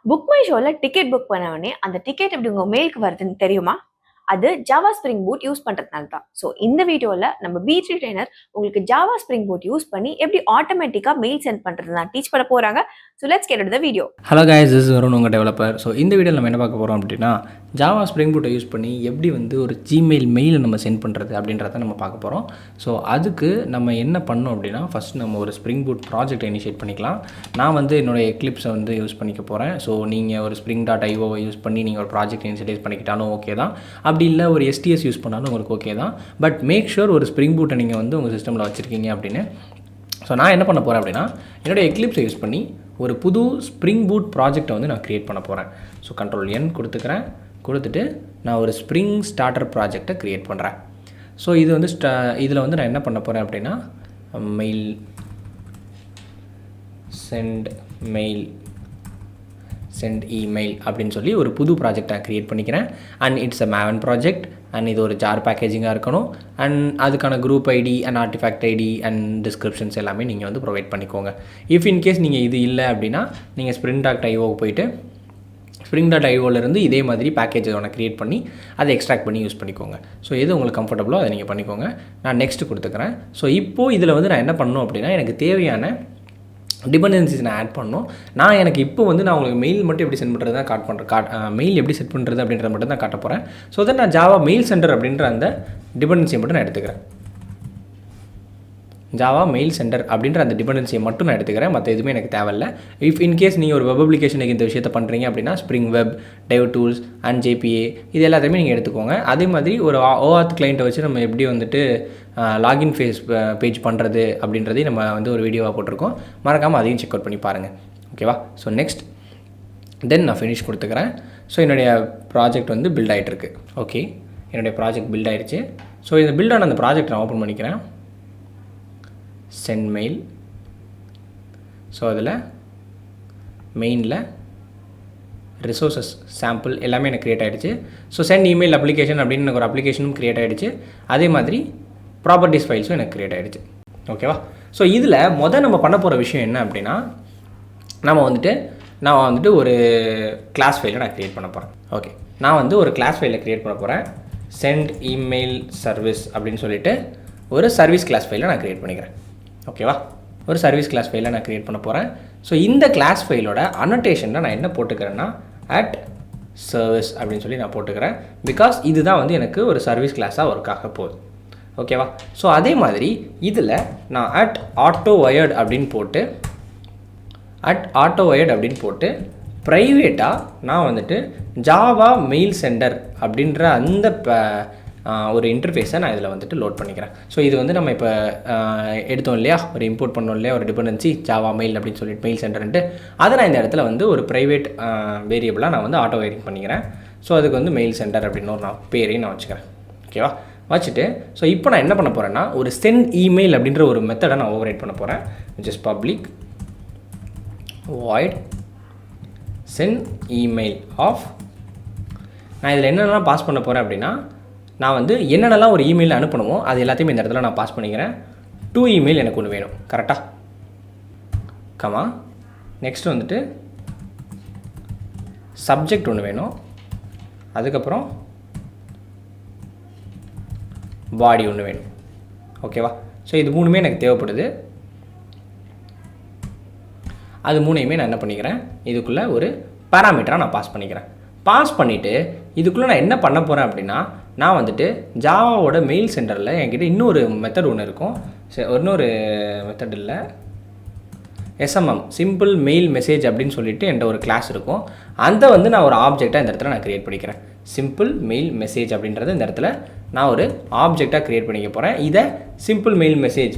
Book my ஷோல ticket book பண்ண உடனே அந்த டிக்கெட் எப்படி உங்க மெயிலுக்கு வருதுன்னு தெரியுமா? அது ஜாவா ஸ்ப்ரிங் பூட் யூஸ் பண்றதுனால தான். ஸோ இந்த வீடியோல நம்ம B3 ட்ரெய்னர் உங்களுக்கு ஜாவா ஸ்ப்ரிங் பூட் யூஸ் பண்ணி எப்படி ஆட்டோமேட்டிக்கா மெயில் சென்ட் பண்றது தான் டீச் பண்ண போறாங்க. So let's get into the video. Hello guys, this is Varun, உங்கள் டெவலப்பர். ஸோ இந்த வீடியோவில் நம்ம என்ன பார்க்க போகிறோம் அப்படின்னா, ஜாவா ஸ்ப்ரிங் பூட்டை யூஸ் பண்ணி எப்படி ஒரு ஜிமெயில் மெயிலை நம்ம சென்ட் பண்ணுறது அப்படின்றத நம்ம பார்க்க போகிறோம். ஸோ அதுக்கு நம்ம என்ன பண்ணோம் அப்படின்னா, ஃபஸ்ட் நம்ம ஒரு ஸ்ப்ரிங் பூட் ப்ராஜெக்ட் இனிஷியேட் பண்ணிக்கலாம். நான் என்னோடய எக்லிப்ஸை யூஸ் பண்ணிக்க போகிறேன். ஸோ நீங்கள் ஒரு spring.io யூஸ் பண்ணி நீங்கள் ஒரு ப்ராஜெக்ட் இனிஷியேட் பண்ணிக்கிட்டாலும் ஓகே தான். அப்படி இல்லை ஒரு STS யூஸ் பண்ணாலும் உங்களுக்கு ஓகே தான். பட் மேக் ஷூர் ஒரு ஸ்ப்ரிங் பூட்டை நீங்கள் உங்கள் சிஸ்டமில் வச்சுருக்கீங்க அப்படின்னு. ஸோ நான் என்ன பண்ண போகிறேன் அப்படின்னா, என்னோடய எக்லிப்ஸை யூஸ் பண்ணி ஒரு புது ஸ்ப்ரிங் பூட் ப்ராஜெக்டை நான் க்ரியேட் பண்ண போகிறேன். ஸோ Ctrl+N கொடுத்துட்டு நான் ஒரு ஸ்ப்ரிங் ஸ்டார்டர் ப்ராஜெக்டை க்ரியேட் பண்ணுறேன். ஸோ இது இதில் நான் என்ன பண்ண போகிறேன் அப்படின்னா, மெயில் சென்ட் இமெயில் அப்படின்னு சொல்லி ஒரு புது ப்ராஜெக்டை க்ரியேட் பண்ணிக்கிறேன். And it's a maven project. And இது ஒரு ஜார் பேக்கேஜிங்காக இருக்கணும். அண்ட் அதுக்கான group ID and artifact ID and descriptions எல்லாமே நீங்கள் ப்ரொவைட் பண்ணிக்கோங்க. இஃப் இன்கேஸ் நீங்கள் இது இல்லை அப்படின்னா, நீங்கள் spring.ioக்கு போயிட்டு spring.ioலேருந்து இதே மாதிரி பேக்கேஜை க்ரியேட் பண்ணி அதை எக்ஸ்ட்ராக்ட் பண்ணி யூஸ் பண்ணிக்கோங்க. ஸோ எது உங்களுக்கு கம்ஃபர்டபுளோ அதை நீங்கள் பண்ணிக்கோங்க. நான் நெக்ஸ்ட் கொடுத்துக்கிறேன். ஸோ இப்போது இதில் நான் என்ன பண்ணணும் அப்படின்னா, எனக்கு தேவையான டிபெண்டன்சிஸ் நான் ஆட் பண்ணணும். எனக்கு இப்போ நான் உங்களுக்கு மெயில் மட்டும் எப்படி சென்ட் பண்ணுறது தான் மெயில் எப்படி செட் பண்ணுறது அப்படின்றத மட்டும் தான் காட்ட போகிறேன். ஸோ அதை நான் ஜாவா மெயில் சென்டர் அப்படின்ற அந்த டிபெண்டன்சியை மட்டும் நான் எடுத்துக்கிறேன். ஜாவா மெயில் சென்டர் அப்படின்ற அந்த டிபெண்டன்சியை மட்டும் நான் எடுத்துக்கிறேன். மற்ற எதுவுமே எனக்கு தேவையில்லை. இஃப் இன்கேஸ் நீங்கள் ஒரு வெப் அப்ளிகேஷனுக்கு இந்த விஷயத்தை பண்ணுறீங்க அப்படின்னா, spring web, டெவ் tools and JPA இது எல்லாத்தையுமே நீங்கள் எடுத்துக்கோங்க. அதே மாதிரி ஒரு OAuth கிளைண்ட்டை வச்சு நம்ம எப்படி லாகின் பேஜ் பண்ணுறது அப்படின்றதையும் நம்ம ஒரு வீடியோவாக போட்டிருக்கோம். மறக்காமல் அதையும் செக் அவுட் பண்ணி பாருங்கள். ஓகேவா? ஸோ நெக்ஸ்ட் தென் நான் ஃபினிஷ் கொடுத்துக்கிறேன். ஸோ என்னுடைய ப்ராஜெக்ட் பில்ட் ஆகிட்டுருக்கு. ஓகே, என்னுடைய ப்ராஜெக்ட் பில்ட் ஆகிடுச்சு. ஸோ இந்த பில்டான அந்த ப்ராஜெக்ட் நான் ஓப்பன் பண்ணிக்கிறேன். Send mail. ஸோ அதில் மெயினில் ரிசோர்ஸஸ் சாம்பிள் எல்லாமே எனக்கு க்ரியேட் ஆகிடுச்சு. ஸோ சென்ட் இமெயில் அப்ளிகேஷன் அப்படின்னு எனக்கு ஒரு அப்ளிகேஷனும் க்ரியேட் ஆகிடுச்சு. அதே மாதிரி ப்ராப்பர்ட்டிஸ் ஃபைல்ஸும் எனக்கு க்ரியேட் ஆகிடுச்சு. ஓகேவா? ஸோ இதில் நம்ம பண்ண போகிற விஷயம் என்ன அப்படின்னா, நான் ஒரு கிளாஸ் ஃபைலை நான் க்ரியேட் பண்ண போகிறேன். ஓகே, நான் ஒரு கிளாஸ் ஃபைலை க்ரியேட் பண்ண போகிறேன். சென்ட் இமெயில் சர்வீஸ் அப்படின்னு சொல்லிட்டு ஒரு சர்வீஸ் கிளாஸ் ஃபைலை நான் க்ரியேட் பண்ணிக்கிறேன். ஓகேவா? ஒரு சர்வீஸ் கிளாஸ் ஃபைலை நான் க்ரியேட் பண்ண போகிறேன். ஸோ இந்த கிளாஸ் ஃபைலோட அனோட்டேஷனில் நான் என்ன போட்டுக்கிறேன்னா, அட் சர்வீஸ் அப்படின்னு சொல்லி நான் போட்டுக்கிறேன். பிகாஸ் இதுதான் எனக்கு ஒரு சர்வீஸ் கிளாஸாக ஒர்க் ஆக போகுது. ஓகேவா? ஸோ அதே மாதிரி இதில் நான் அட் ஆட்டோ வயர்டு அப்படின்னு போட்டு ப்ரைவேட்டாக நான் ஜாவா மெயில் சென்டர் அப்படின்ற அந்த ஒரு இன்டர்ஃபேஸை நான் இதில் லோட் பண்ணிக்கிறேன். ஸோ இது நம்ம இப்போ எடுத்தோம் இல்லையா, ஒரு இம்போர்ட் பண்ணோம் இல்லையா, ஒரு டிபெண்டன்சி ஜாவா மெயில் அப்படின்னு சொல்லிட்டு மெயில் சென்டர்ன்ட்டு அதை நான் இந்த இடத்துல ஒரு ப்ரைவேட் வேரியபிளாக நான் ஆட்டோ வயரிங் பண்ணிக்கிறேன். ஸோ அதுக்கு மெயில் சென்டர் அப்படின்னு ஒரு பேரையும் நான் வச்சுக்கிறேன். ஓகேவா? வச்சுட்டு ஸோ இப்போ நான் என்ன பண்ண போகிறேன்னா, ஒரு சென்ட் இமெயில் அப்படின்ற ஒரு மெத்தடை நான் ஓவர்ரைட் பண்ண போகிறேன். Which is public void send email off. நான் இதில் என்னென்னலாம் பாஸ் பண்ண போகிறேன் அப்படின்னா, நான் என்னென்னலாம் ஒரு இமெயில் அனுப்பணுமோ அது எல்லாத்தையுமே இந்த இடத்துல நான் பாஸ் பண்ணிக்கிறேன். 2 இமெயில் எனக்கு ஒன்று வேணும். கரெக்டாக? கமா நெக்ஸ்ட் சப்ஜெக்ட் ஒன்று வேணும். அதுக்கப்புறம் பாடி ஒன்று வேணும். ஓகேவா? ஸோ இது 3மே எனக்கு தேவைப்படுது. அது 3யுமே நான் என்ன பண்ணிக்கிறேன், இதுக்குள்ளே ஒரு பேராமீட்டராக நான் பாஸ் பண்ணிக்கிறேன். பாஸ் பண்ணிவிட்டு இதுக்குள்ளே நான் என்ன பண்ண போகிறேன் அப்படின்னா, நான் ஜாவாவோட மெயில் சென்டரில் என்கிட்ட இன்னொரு மெத்தட் ஒன்று இருக்கும். இன்னொரு மெத்தட் இல்லை, SMM சிம்பிள் மெயில் மெசேஜ் அப்படின்னு சொல்லிட்டு என்கிட்ட ஒரு கிளாஸ் இருக்கும். அந்த நான் ஒரு ஆப்ஜெக்டாக இந்த இடத்துல நான் க்ரியேட் பண்ணிக்கிறேன். சிம்பிள் மெயில் மெசேஜ் அப்படின்றது இந்த இடத்துல நான் ஒரு ஆப்ஜெக்டாக க்ரியேட் பண்ணிக்க போகிறேன். இதை சிம்பிள் மெயில் மெசேஜ்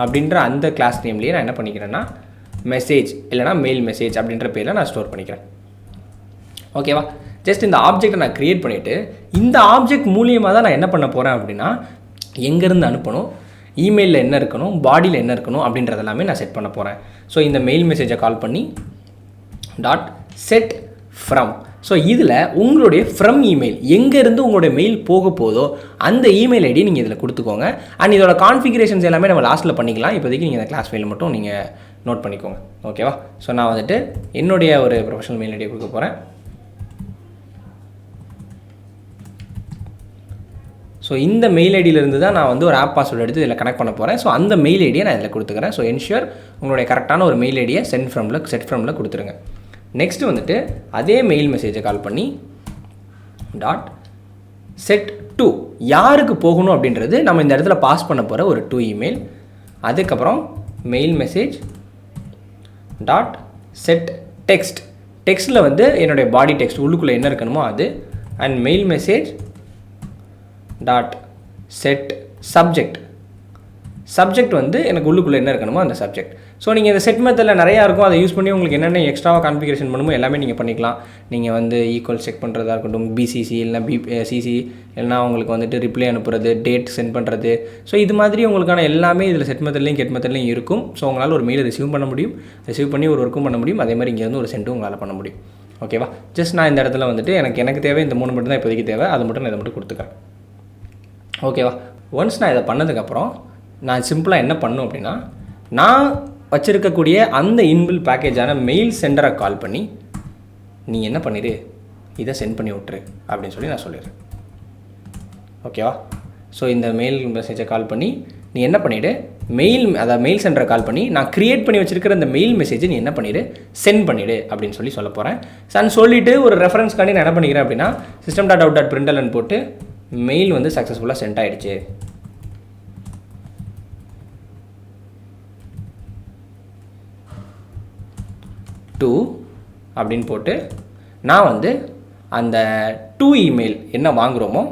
அப்படின்ற அந்த கிளாஸ் நேம்லேயே நான் என்ன பண்ணிக்கிறேன்னா, மெசேஜ் இல்லைனா மெயில் மெசேஜ் அப்படின்ற பேரில் நான் ஸ்டோர் பண்ணிக்கிறேன். ஓகேவா? ஜஸ்ட் இந்த ஆப்ஜெக்டை நான் க்ரியேட் பண்ணிவிட்டு இந்த ஆப்ஜெக்ட் மூலியமாக தான் நான் என்ன பண்ண போகிறேன் அப்படின்னா, எங்கேருந்து அனுப்பணும், இமெயிலில் என்ன இருக்கணும், பாடியில் என்ன இருக்கணும் அப்படின்றது எல்லாமே நான் செட் பண்ண போகிறேன். ஸோ இந்த மெயில் மெசேஜை கால் பண்ணி .set from. ஸோ இதில் உங்களுடைய ஃப்ரம் இமெயில் எங்கேருந்து உங்களுடைய மெயில் போக போதோ அந்த இமெயில் ஐடி நீங்கள் இதில் கொடுத்துக்கோங்க. அண்ட் இதோட கான்ஃபிகரேஷன்ஸ் எல்லாமே நம்ம லாஸ்ட்டில் பண்ணிக்கலாம். இப்போதைக்கு நீங்கள் இந்த கிளாஸ் ஃபைல் மட்டும் நீங்கள் நோட் பண்ணிக்கோங்க. ஓகேவா? ஸோ நான் வந்துட்டு என்னுடைய ஒரு ப்ரொஃபஷனல் மெயில் ஐடியை கொடுக்க போகிறேன். ஸோ இந்த மெயில் ஐடியிலேருந்து தான் நான் வந்து ஒரு ஆப் பாஸ்வேர்டு எடுத்து இதில் கனெக்ட் பண்ண போகிறேன். ஸோ அந்த மெயில் ஐடியை நான் இதில் கொடுத்துக்கிறேன். ஸோ என்ஷூர் உங்களுடைய கரெக்டான ஒரு மெயில் ஐடியை செட் ஃப்ரமில் கொடுத்துருங்க. நெக்ஸ்ட்டு வந்துட்டு அதே மெயில் மெசேஜை கால் பண்ணி .set2 யாருக்கு போகணும் அப்படின்றது நம்ம இந்த இடத்துல பாஸ் பண்ண போகிற ஒரு 2 இமெயில். அதுக்கப்புறம் மெயில் மெசேஜ் .set text டெக்ஸ்ட்டில் வந்து என்னுடைய பாடி டெக்ஸ்ட் உள்ளுக்குள்ளே என்ன இருக்கணுமோ அது. And mail message .set subject வந்து எனக்கு உள்ளுக்குள்ளே என்ன இருக்கணுமோ அந்த சப்ஜெக்ட். ஸோ நீங்கள் இந்த செட் மெத்தடில் நிறையா இருக்கும், அதை யூஸ் பண்ணி உங்களுக்கு என்னென்ன எக்ஸ்ட்ராவாக கான்ஃபிகரேஷன் பண்ணுமோ எல்லாமே நீங்கள் பண்ணிக்கலாம். நீங்கள் வந்து ஈக்குவல் செக் பண்ணுறதா இருக்கட்டும், பிசிசி இல்லைனா சிசி, இல்லைனா உங்களுக்கு வந்துட்டு ரிப்ளை அனுப்புறது, டேட் சென்ட் பண்ணுறது. ஸோ இது மாதிரி உங்களுக்கான எல்லாமே இதில் செட் மெத்தட்லையும் கெட் மெத்தட்லையும் இருக்கும். ஸோ உங்களால் ஒரு மெயிலை ரிசீவ் பண்ண முடியும், ரிசீவ் பண்ணி ஒரு ஒர்க்கும் பண்ண முடியும். அதே மாதிரி இங்கே வந்து ஒரு சென்ட்டும் உங்களால் பண்ண முடியும். ஓகேவா? ஜஸ்ட் நான் இந்த இடத்துல வந்துட்டு எனக்கு தேவை இந்த 3 மட்டும் தான் இப்போதைக்கு தேவை, அது மட்டும் நான் இதை மட்டும் கொடுத்துக்கிறேன். ஓகேவா? ஒன்ஸ் நான் இதை பண்ணதுக்கப்புறம் நான் சிம்பிளாக என்ன பண்ணும் அப்படின்னா, நான் வச்சுருக்கக்கூடிய அந்த இன்பில் பேக்கேஜான மெயில் சென்டரை கால் பண்ணி நீ என்ன பண்ணிடு, இதை சென்ட் பண்ணி விட்ரு அப்படின்னு சொல்லி நான் சொல்லிடுறேன். ஓகேவா? ஸோ இந்த மெயில் மெசேஜை கால் பண்ணி நீ என்ன பண்ணிவிடு, மெயில் சென்டரை கால் பண்ணி நான் க்ரியேட் பண்ணி வச்சுருக்கிற இந்த மெயில் மெசேஜை நீ என்ன பண்ணிவிடு, சென்ட் பண்ணிவிடு அப்படின்னு சொல்ல போகிறேன். சொல்லிவிட்டு ஒரு ரெஃபரன்ஸ்க்காண்டி நான் என்ன பண்ணிக்கிறேன் அப்படின்னா system.out.println போட்டு மெயில் வந்து சக்ஸஸ்ஃபுல்லாக சென்ட் ஆகிடுச்சு. .2 அப்படின்னு போட்டு நான் வந்து அந்த 2 இமெயில் என்ன வாங்குகிறோமோ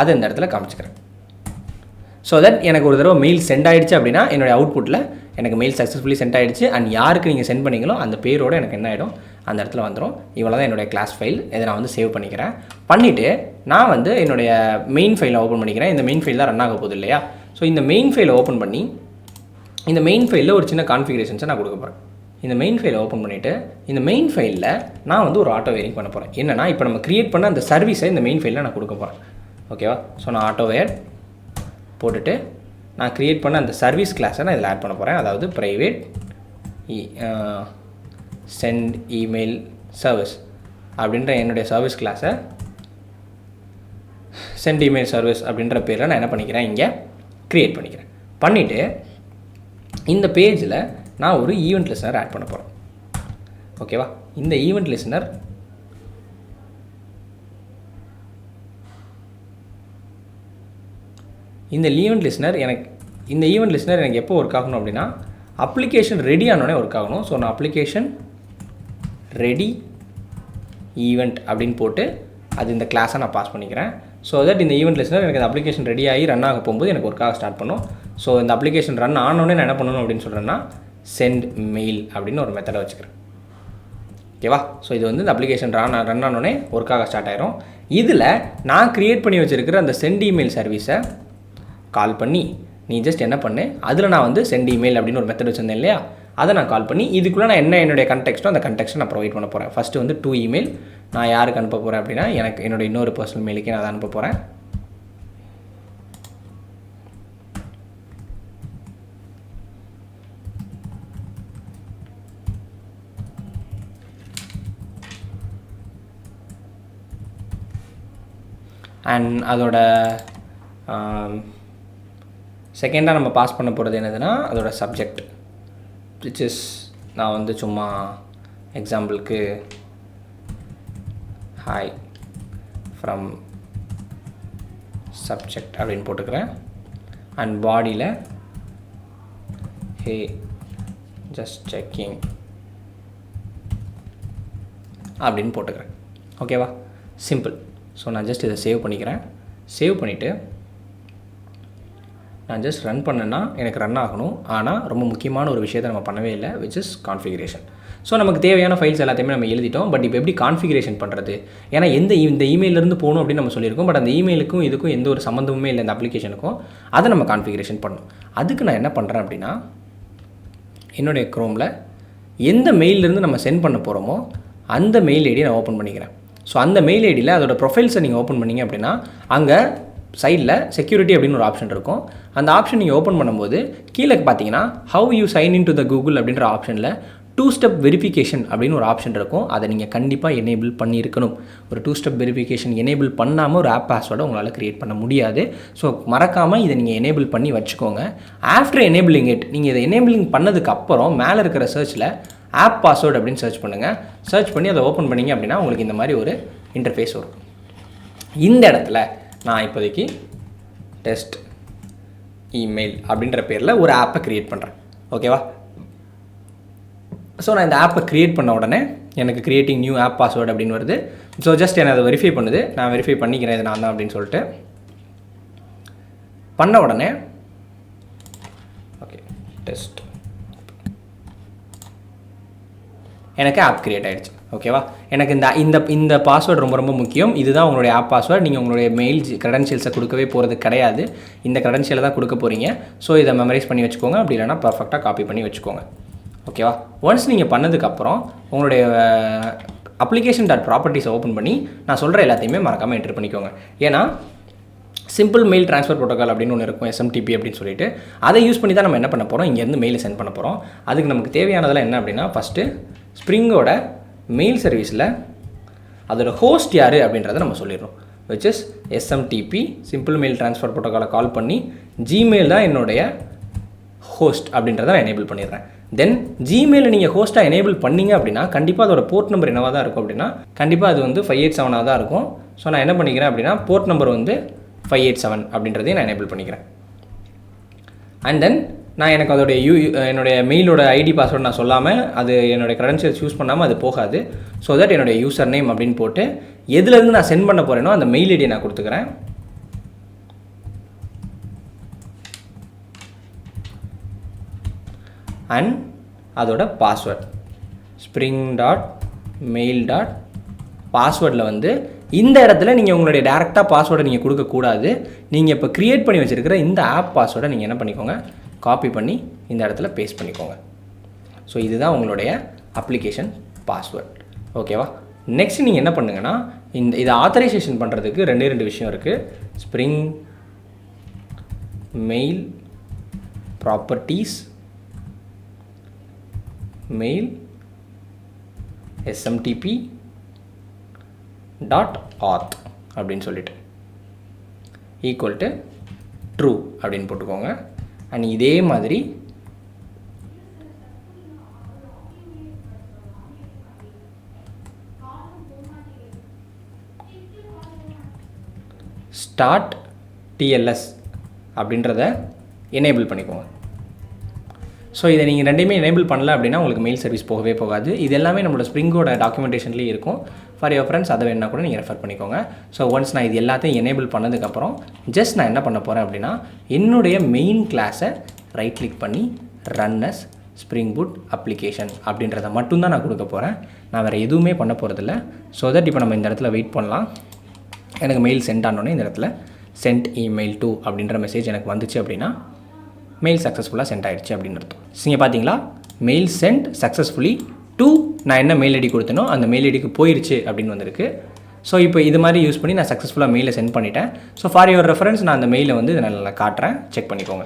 அதை இந்த இடத்துல காமிச்சிக்கிறேன். ஸோ தட் எனக்கு ஒரு தடவை மெயில் சென்ட் ஆகிடுச்சு அப்படின்னா என்னுடைய அவுட்புட்டில் எனக்கு மெயில் சக்ஸஸ்ஃபுல்லி சென்ட் ஆகிடுச்சு. அண்ட் யாருக்கு நீங்கள் சென்ட் பண்ணிங்களோ அந்த பேரோடு எனக்கு என்ன ஆகிடும், அந்த இடத்துல வந்துடும். இவ்வளோ தான் என்னுடைய கிளாஸ் ஃபைல். இதை நான் வந்து சேவ் பண்ணிக்கிறேன். பண்ணிவிட்டு நான் வந்து என்னுடைய மெயின் ஃபைலை ஓப்பன் பண்ணிக்கிறேன். இந்த மெயின் ஃபைல் தான் ரன் ஆக போகுது இல்லையா? ஸோ இந்த மெயின் ஃபைலை ஓப்பன் பண்ணி இந்த மெயின் ஃபைலில் ஒரு சின்ன கான்ஃபிகரேஷன்ஸை நான் கொடுக்க போகிறேன். இந்த மெயின் ஃபைலை ஓப்பன் பண்ணிவிட்டு இந்த மெயின் ஃபைலில் நான் வந்து ஒரு ஆட்டோ வேரிங் பண்ண போகிறேன். என்னென்னா இப்போ நம்ம க்ரியேட் பண்ண அந்த சர்வீஸை இந்த மெயின் ஃபைலில் நான் கொடுக்க போகிறேன். ஓகேவா? ஸோ நான் ஆட்டோ வேர் போட்டுட்டு நான் க்ரியேட் பண்ண அந்த சர்வீஸ் கிளாஸை நான் இதில் ஆட் பண்ண போகிறேன். அதாவது ப்ரைவேட் சென்ட் இமெயில் சர்வீஸ் அப்படின்ற என்னுடைய சர்வீஸ் கிளாஸை சென்ட் இமெயில் சர்வீஸ் அப்படின்ற பேரில் நான் என்ன பண்ணிக்கிறேன், இங்கே க்ரியேட் பண்ணிக்கிறேன். பண்ணிவிட்டு இந்த பேஜில் நான் ஒரு ஈவெண்ட் லிஸ்னர் ஆட் பண்ண போகிறேன். ஓகேவா? இந்த ஈவெண்ட் லிஸ்னர் எனக்கு எப்போ ஒர்க் ஆகணும் அப்படின்னா அப்ளிகேஷன் ரெடி ஆனோடனே ஒர்க் ஆகணும். ஸோ நான் அப்ளிகேஷன் ரெடி ஈவெண்ட் அப்படின்னு போட்டு அது இந்த கிளாஸை நான் பாஸ் பண்ணிக்கிறேன். ஸோ தட் இந்த ஈவெண்ட் லிஸ்னர் எனக்கு அந்த அப்ளிகேஷன் ரெடி ஆகி ரன் ஆக போகும்போது எனக்கு ஒர்க் ஆக ஸ்டார்ட் பண்ணும். ஸோ இந்த அப்ளிகேஷன் ரன் ஆனோடனே நான் என்ன பண்ணணும் அப்படின்னு சொல்கிறேன்னா சென்ட் மெயில் அப்படின்னு ஒரு மெத்தடை வச்சுக்கிறேன். ஓகேவா? ஸோ இது வந்து இந்த அப்ளிகேஷன் ரன் ஆனோடனே ஒர்க் ஆக ஸ்டார்ட் ஆயிரும். இதில் நான் க்ரியேட் பண்ணி வச்சுருக்கிற அந்த சென்ட் இமெயில் சர்வீஸை கால் பண்ணி நீ ஜஸ்ட் என்ன பண்ணு, அதில் நான் வந்து சென்ட் இமெயில் அப்படின்னு ஒரு மெத்தட் வச்சுருந்தேன் இல்லையா, அதை நான் கால் பண்ணி இதுக்குள்ளே நான் என்னுடைய கண்டெக்ஸ்ட்டோ அந்த கண்டெக்ஸ்ட்டை நான் ப்ரொவைட் பண்ண போகிறேன். ஃபஸ்ட்டு வந்து 2 இமெயில் நான் யாருக்கு அனுப்ப போகிறேன் அப்படின்னா எனக்கு என்னோட இன்னொரு பர்சனல் மெயிலுக்கே நான் அதை அனுப்ப போகிறேன். அண்ட் அதோட செகண்டாக நம்ம பாஸ் பண்ண போகிறது என்னதுன்னா அதோட சப்ஜெக்ட் விச் இஸ் நான் வந்து சும்மா எக்ஸாம்பிளுக்கு ஹாய் ஃப்ரம் சப்ஜெக்ட் அப்படின்னு போட்டுக்கிறேன். அண்ட் பாடியில் ஹே ஜஸ்ட் செக்கிங் அப்படின்னு போட்டுக்கிறேன். ஓகேவா? சிம்பிள். ஸோ நான் ஜஸ்ட் இதை சேவ் பண்ணிக்கிறேன். சேவ் பண்ணிவிட்டு நான் ஜஸ்ட் ரன் பண்ணேன்னா எனக்கு ரன் ஆகணும். ஆனால் ரொம்ப முக்கியமான ஒரு விஷயத்தை நம்ம பண்ணவே இல்லை, விச் இஸ் கான்ஃபிகரேஷன். ஸோ நமக்கு தேவையான ஃபைல்ஸ் எல்லாத்தையுமே நம்ம எழுதிட்டோம். பட் இப்போ எப்படி கான்ஃபிகரேஷன் பண்ணுறது? ஏன்னா இந்த இமெயிலேருந்து போகணும் அப்படின்னு நம்ம சொல்லியிருக்கோம். பட் அந்த இமெயிலுக்கும் இதுக்கும் எந்த ஒரு சம்மந்தமுமே இல்லை, இந்த அப்ளிகேஷனுக்கும். அதை நம்ம கான்ஃபிகரேஷன் பண்ணணும். அதுக்கு நான் என்ன பண்ணுறேன் அப்படின்னா என்னுடைய க்ரோமில் எந்த மெயிலிருந்து நம்ம சென்ட் பண்ண போகிறோமோ அந்த மெயில் ஐடியை நான் ஓப்பன் பண்ணிக்கிறேன். ஸோ அந்த மெயில் ஐடியில் அதோட ப்ரொஃபைல்ஸை நீங்கள் ஓப்பன் பண்ணிங்க அப்படின்னா அங்கே சைடில் செக்யூரிட்டி அப்படின்னு ஒரு ஆப்ஷன் இருக்கும். அந்த ஆப்ஷன் நீங்கள் ஓப்பன் பண்ணும்போது கீழே பார்த்தீங்கன்னா how you sign in to the Google அப்படின்ற ஆப்ஷனில் 2 ஸ்டெப் வெரிஃபிகேஷன் அப்படின்னு ஒரு ஆப்ஷன் இருக்கும். அதை நீங்கள் கண்டிப்பாக எனேபிள் பண்ணியிருக்கணும். ஒரு 2 ஸ்டெப் வெரிஃபிகேஷன் எனேபிள் பண்ணாமல் ஒரு ஆப் பாஸ்வேர்டை உங்களால் க்ரியேட் பண்ண முடியாது. ஸோ மறக்காமல் இதை நீங்கள் எனேபிள் பண்ணி வச்சுக்கோங்க. ஆஃப்டர் எனேபிளிங் இட், நீங்கள் இதை எனேபிளிங் பண்ணதுக்கப்புறம் மேலே இருக்கிற சர்ச்சில் ஆப் பாஸ்வேர்டு அப்படின்னு சர்ச் பண்ணுங்கள். சர்ச் பண்ணி அதை ஓப்பன் பண்ணிங்க அப்படின்னா உங்களுக்கு இந்த மாதிரி ஒரு இன்டர்ஃபேஸ் வரும். இந்த இடத்துல நான் இப்போதைக்கு டெஸ்ட் இமெயில் அப்படின்ற பேரில் ஒரு ஆப்பை க்ரியேட் பண்ணுறேன். ஓகேவா? ஸோ நான் இந்த ஆப்பை க்ரியேட் பண்ண உடனே எனக்கு க்ரியேட்டிங் நியூ ஆப் பாஸ்வேர்டு அப்படின்னு வருது. ஸோ ஜஸ்ட் என்னை அதை வெரிஃபை பண்ணுது. நான் வெரிஃபை பண்ணிக்கிறேன் இது நான் தான் அப்படின்னு சொல்லிட்டு பண்ண உடனே ஓகே டெஸ்ட் எனக்கு ஆப் க்ரியேட் ஆகிடுச்சு. ஓகேவா? எனக்கு இந்த பாஸ்வேர்டு ரொம்ப ரொம்ப முக்கியம். இதுதான் உங்களுடைய ஆப் பாஸ்வேர்டு. நீங்கள் உங்களுடைய மெயில் க்ரெடென்ஷியல்ஸை கொடுக்கவே போகிறது கிடையாது. இந்த க்ரெடென்ஷியலை தான் கொடுக்க போகிறீங்க. ஸோ இதை மெமரைஸ் பண்ணி வச்சுக்கோங்க. அப்படி இல்லைனா பர்ஃபெக்டாக காப்பி பண்ணி வச்சுக்கோங்க. ஓகேவா? ஒன்ஸ் நீங்கள் பண்ணதுக்கப்புறம் உங்களுடைய application.properties ஓப்பன் பண்ணி நான் சொல்கிற எல்லாத்தையுமே மறக்காமல் என்ட்ரு பண்ணிக்கோங்க. ஏன்னா சிம்பிள் மெயில் ட்ரான்ஸ்ஃபர் ப்ரோட்டோக்கால் அப்படின்னு ஒன்று இருக்கும், SMTP அப்படின்னு சொல்லிட்டு. அதை யூஸ் பண்ணி தான் நம்ம என்ன பண்ண போகிறோம், இங்கேருந்து மெயிலை சென்ட் பண்ண போகிறோம். அதுக்கு நமக்கு தேவையானதெல்லாம் என்ன அப்படின்னா, ஃபஸ்ட்டு ஸ்ப்ரிங்கோட மெயில் சர்வீஸில் அதோட ஹோஸ்ட் யார் அப்படின்றத நம்ம சொல்லிடுறோம். Which is SMTP simple mail transfer ப்ரோட்டோக்காலை கால் பண்ணி ஜிமெயில் தான் என்னுடைய ஹோஸ்ட் அப்படின்றத நான் எனேபிள் பண்ணிடுறேன். தென் ஜிமெயிலை நீங்கள் ஹோஸ்ட்டாக எனேபிள் பண்ணிங்க அப்படின்னா கண்டிப்பாக அதோட போர்ட் நம்பர் என்னவாக தான் இருக்கும் அப்படின்னா கண்டிப்பாக அது வந்து 587 தான் இருக்கும். ஸோ நான் என்ன பண்ணிக்கிறேன் அப்படின்னா போர்ட் நம்பர் வந்து 587 அப்படின்றதையும் நான் எனேபிள் பண்ணிக்கிறேன். அண்ட் தென் நான் எனக்கு அதோடைய என்னுடைய மெயிலோட ஐடி பாஸ்வேர்டு நான் சொல்லாமல் அது என்னுடைய க்ரெடென்ஷியல்ஸ் யூஸ் பண்ணாமல் அது போகாது. ஸோ தட் என்னுடைய யூசர் நேம் அப்படின்னு போட்டு எதுலேருந்து நான் சென்ட் பண்ண போகிறேனோ அந்த மெயில் ஐடியை நான் கொடுத்துக்கிறேன். அண்ட் அதோட பாஸ்வேர்ட் spring.mail.passwordல வந்து இந்த இடத்துல நீங்கள் உங்களுடைய டேரெக்டாக பாஸ்வேர்டை நீங்கள் கொடுக்கக்கூடாது. நீங்கள் இப்போ க்ரியேட் பண்ணி வச்சுருக்கிற இந்த ஆப் பாஸ்வேர்டை நீங்கள் என்ன பண்ணிக்கோங்க, காப்பி பண்ணி இந்த இடத்துல பேஸ்ட் பண்ணிக்கோங்க. ஸோ இதுதான் உங்களுடைய அப்ளிகேஷன் பாஸ்வேர்ட். ஓகேவா? நெக்ஸ்ட் நீங்கள் என்ன பண்ணுங்கன்னா, இதை ஆத்தரைசேஷன் பண்ணுறதுக்கு ரெண்டு விஷயம் இருக்குது. Spring mail properties mail smtp.auth அப்படின்னு சொல்லிட்டு ஈக்குவல் டு ட்ரூ அப்படின்னு போட்டுக்கோங்க. அண்ட் இதே மாதிரி ஸ்டார்ட் TLS அப்படின்றத எனேபிள் பண்ணிக்கோங்க. ஸோ இதை நீங்கள் ரெண்டையுமே எனேபிள் பண்ணல அப்படின்னா உங்களுக்கு மெயில் சர்வீஸ் போகவே போகாது. இது எல்லாமே நம்மளோட ஸ்ப்ரிங்கோட டாக்குமெண்டேஷன்லேயே இருக்கும். ஃபார் யுவர் ஃப்ரெண்ட்ஸ் அதை வேணா கூட நீங்கள் ரெஃபர் பண்ணிக்கோங்க. ஸோ ஒன்ஸ் நான் இது எல்லாத்தையும் எனேபிள் பண்ணதுக்கப்புறம் ஜஸ்ட் நான் என்ன பண்ண போகிறேன் அப்படின்னா என்னுடைய மெயின் கிளாஸை ரைட் கிளிக் பண்ணி run as spring boot application அப்படின்றத மட்டும்தான் நான் கொடுக்க போகிறேன். நான் வேறு எதுவுமே பண்ண போகிறதில்ல. ஸோ தட் இப்போ நம்ம இந்த இடத்துல வெயிட் பண்ணலாம். எனக்கு மெயில் சென்ட் ஆனோடனே இந்த இடத்துல சென்ட் இமெயில் டு அப்படின்ற மெசேஜ் எனக்கு வந்துச்சு அப்படின்னா மெயில் சக்ஸஸ்ஃபுல்லாக சென்ட் ஆகிடுச்சு அப்படின்னு அர்த்தம். நீங்கள் பார்த்தீங்களா, மெயில் சென்ட் சக்ஸஸ்ஃபுல்லி டு நான் என்ன மெயில் ஐடி கொடுத்தனோ அந்த மெயில் ஐடிக்கு போயிடுச்சு அப்படின்னு வந்திருக்கு. ஸோ இப்போ இது மாதிரி யூஸ் பண்ணி நான் சக்ஸஸ்ஃபுல்லாக மெயிலை சென்ட் பண்ணிட்டேன். ஸோ ஃபார் யுவர் ரெஃபரன்ஸ் நான் அந்த மெயிலை வந்து இதை நல்லா காட்டுறேன், செக் பண்ணிக்கோங்க.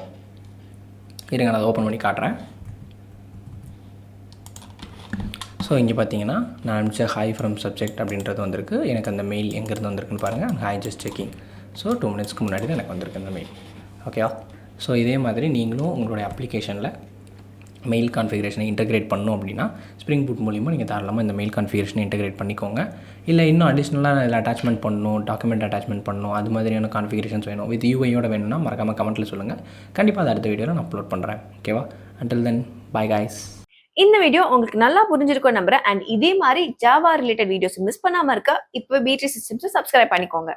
இருங்க நான் அதை ஓப்பன் பண்ணி காட்டுறேன். ஸோ இங்கே பார்த்தீங்கன்னா நான் அனுப்பிச்ச ஹாய் ஃப்ரம் சப்ஜெக்ட் அப்படின்றது வந்திருக்கு. எனக்கு அந்த மெயில் எங்கேருந்து வந்திருக்குன்னு பாருங்கள். Hi just checking. ஸோ 2 மினிட்ஸ்க்கு முன்னாடி தான் எனக்கு வந்திருக்கு அந்த மெயில். ஓகேவா? ஸோ இதே மாதிரி நீங்களும் உங்களுடைய அப்ளிகேஷனில் மெயில் கான்ஃபிகரேஷனை இன்டெகிரேட் பண்ணணும் அப்படின்னா ஸ்ப்ரிங் பூட் மூலிமா நீங்கள் தாராளமாக இந்த மெயில் கான்ஃபிகரேஷனை இன்டெகிரேட் பண்ணிக்கோங்க. இல்லை இன்னும் அடிஷ்னலாக இதில் அட்டாச்மெண்ட் பண்ணணும், டாக்குமெண்ட் அட்டாச்மெண்ட் பண்ணணும், அது மாதிரியான கான்ஃபிகரேஷன்ஸ் வேணும், வித் யூஐயோட வேணும்னா மறக்காமல் கமெண்ட்டில் சொல்லுங்கள். கண்டிப்பாக அதை அடுத்த வீடியோவில் நான் அப்லோட் பண்ணுறேன். ஓகேவா? Until then by guys. இந்த வீடியோ உங்களுக்கு நல்லா புரிஞ்சிருக்கும் நம்புறேன். அண்ட் இதே மாதிரி ஜாவா ரிலேட்டட் வீடியோஸ் மிஸ் பண்ணாமல் இருக்க இப்போ BTree சிஸ்டம்ஸை சப்ஸ்கிரைப் பண்ணிக்கோங்க.